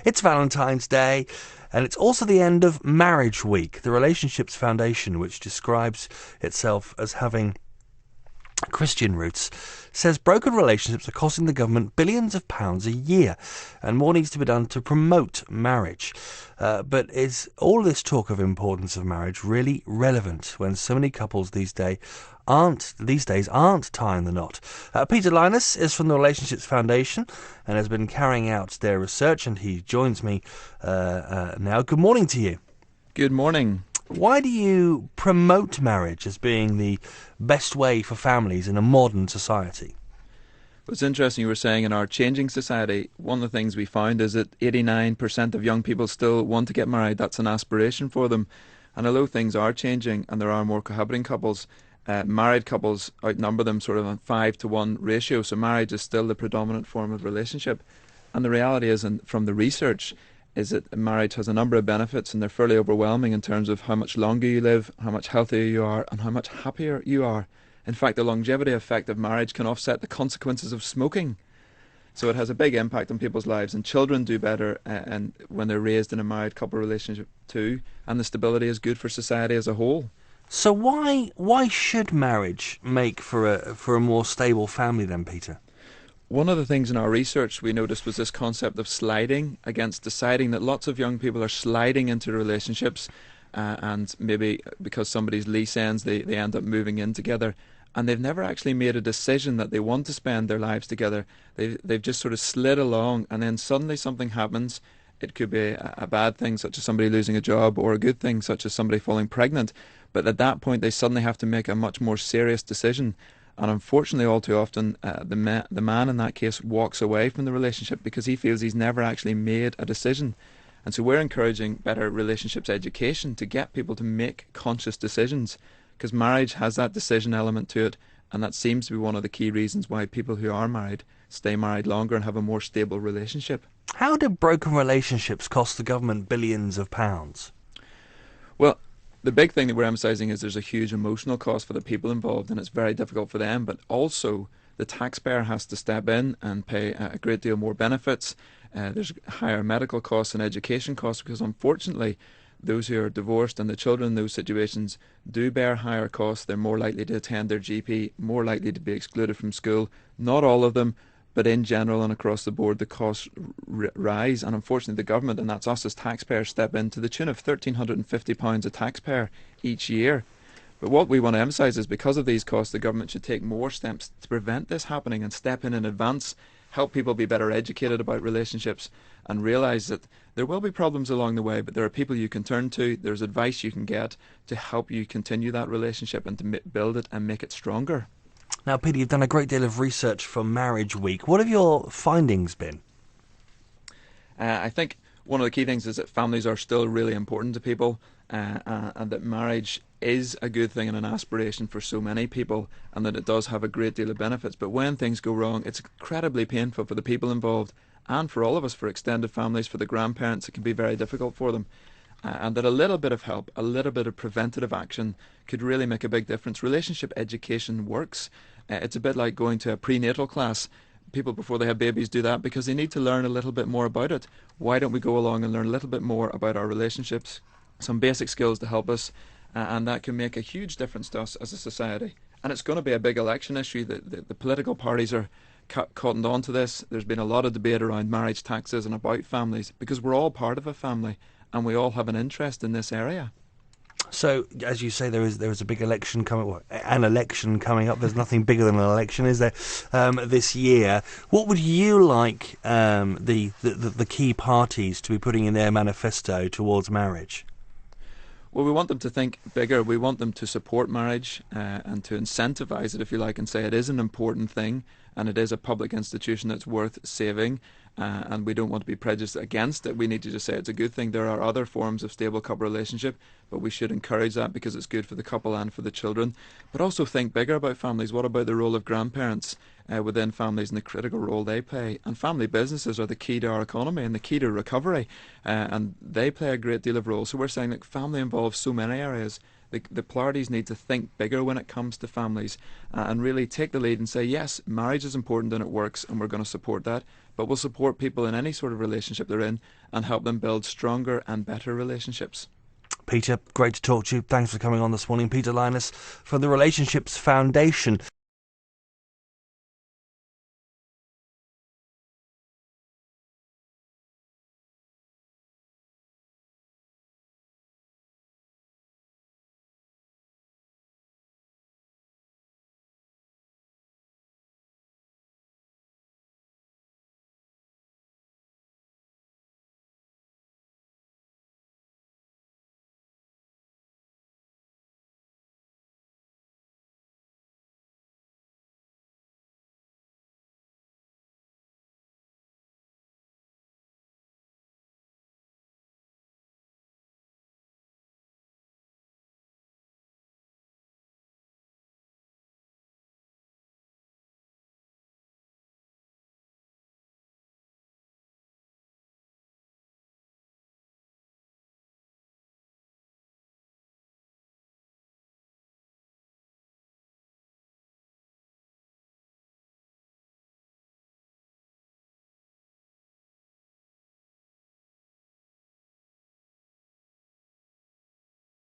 It's Valentine's Day, and it's also the end of Marriage Week. The Relationships Foundation, which describes itself as having Christian roots, says broken relationships are costing the government billions of pounds a year, and more needs to be done to promote marriage. But is all this talk of importance of marriage really relevant when so many couples these days aren't tying the knot? Peter Lynas is from the Relationships Foundation and has been carrying out their research, and he joins me now. Good morning to you. Good morning. Why do you promote marriage as being the best way for families in a modern society? It's interesting you were saying in our changing society, one of the things we found is that 89% of young people still want to get married. That's an aspiration for them. And although things are changing and there are more cohabiting couples, married couples outnumber them sort of on 5-to-1 ratio. So marriage is still the predominant form of relationship. And the reality is, and from the research, is that marriage has a number of benefits, and they're fairly overwhelming in terms of how much longer you live, how much healthier you are, and how much happier you are. In fact, the longevity effect of marriage can offset the consequences of smoking. So it has a big impact on people's lives, and children do better and when they're raised in a married couple relationship too, and the stability is good for society as a whole. So why should marriage make for a more stable family then, Peter? One of the things in our research we noticed was this concept of sliding, against deciding that lots of young people are sliding into relationships and maybe because somebody's lease ends they end up moving in together, and they've never actually made a decision that they want to spend their lives together. They've just sort of slid along, and then suddenly something happens. It could be a bad thing such as somebody losing a job, or a good thing such as somebody falling pregnant, but at that point they suddenly have to make a much more serious decision. And unfortunately, all too often, the man in that case walks away from the relationship because he feels he's never actually made a decision. And so we're encouraging better relationships education to get people to make conscious decisions, because marriage has that decision element to it, and that seems to be one of the key reasons why people who are married stay married longer and have a more stable relationship. How do broken relationships cost the government billions of pounds? Well, the big thing that we're emphasising is there's a huge emotional cost for the people involved, and it's very difficult for them, but also the taxpayer has to step in and pay a great deal more benefits. There's higher medical costs and education costs, because unfortunately those who are divorced and the children in those situations do bear higher costs. They're more likely to attend their GP, more likely to be excluded from school. Not all of them, but in general and across the board, the costs rise, and unfortunately the government, and that's us as taxpayers, step in to the tune of £1,350 a taxpayer each year. But what we want to emphasise is, because of these costs, the government should take more steps to prevent this happening and step in advance, help people be better educated about relationships, and realise that there will be problems along the way, but there are people you can turn to, there's advice you can get to help you continue that relationship and to build it and make it stronger. Now, Peter, you've done a great deal of research for Marriage Week. What have your findings been? I think one of the key things is that families are still really important to people, and that marriage is a good thing and an aspiration for so many people, and that it does have a great deal of benefits. But when things go wrong, it's incredibly painful for the people involved, and for all of us, for extended families, for the grandparents. It can be very difficult for them. And that a little bit of help, a little bit of preventative action could really make a big difference. Relationship education works. It's a bit like going to a prenatal class. People before they have babies do that because they need to learn a little bit more about it. Why don't we go along and learn a little bit more about our relationships, some basic skills to help us, and that can make a huge difference to us as a society. And it's going to be a big election issue. The political parties are cottoned on to this. There's been a lot of debate around marriage taxes and about families, because we're all part of a family and we all have an interest in this area. So, as you say, there is a big election coming. Well, an election coming up. There's nothing bigger than an election, is there? This year, what would you like the key parties to be putting in their manifesto towards marriage? Well, we want them to think bigger. We want them to support marriage and to incentivise it, if you like, and say it is an important thing and it is a public institution that's worth saving. And we don't want to be prejudiced against it. We need to just say it's a good thing. There are other forms of stable couple relationship, but we should encourage that because it's good for the couple and for the children. But also think bigger about families. What about the role of grandparents within families and the critical role they play? And family businesses are the key to our economy and the key to recovery, and they play a great deal of role. So we're saying that family involves so many areas. The parties need to think bigger when it comes to families and really take the lead and say, yes, marriage is important and it works and we're going to support that, but will support people in any sort of relationship they're in and help them build stronger and better relationships. Peter, great to talk to you. Thanks for coming on this morning. Peter Lynas from the Relationships Foundation.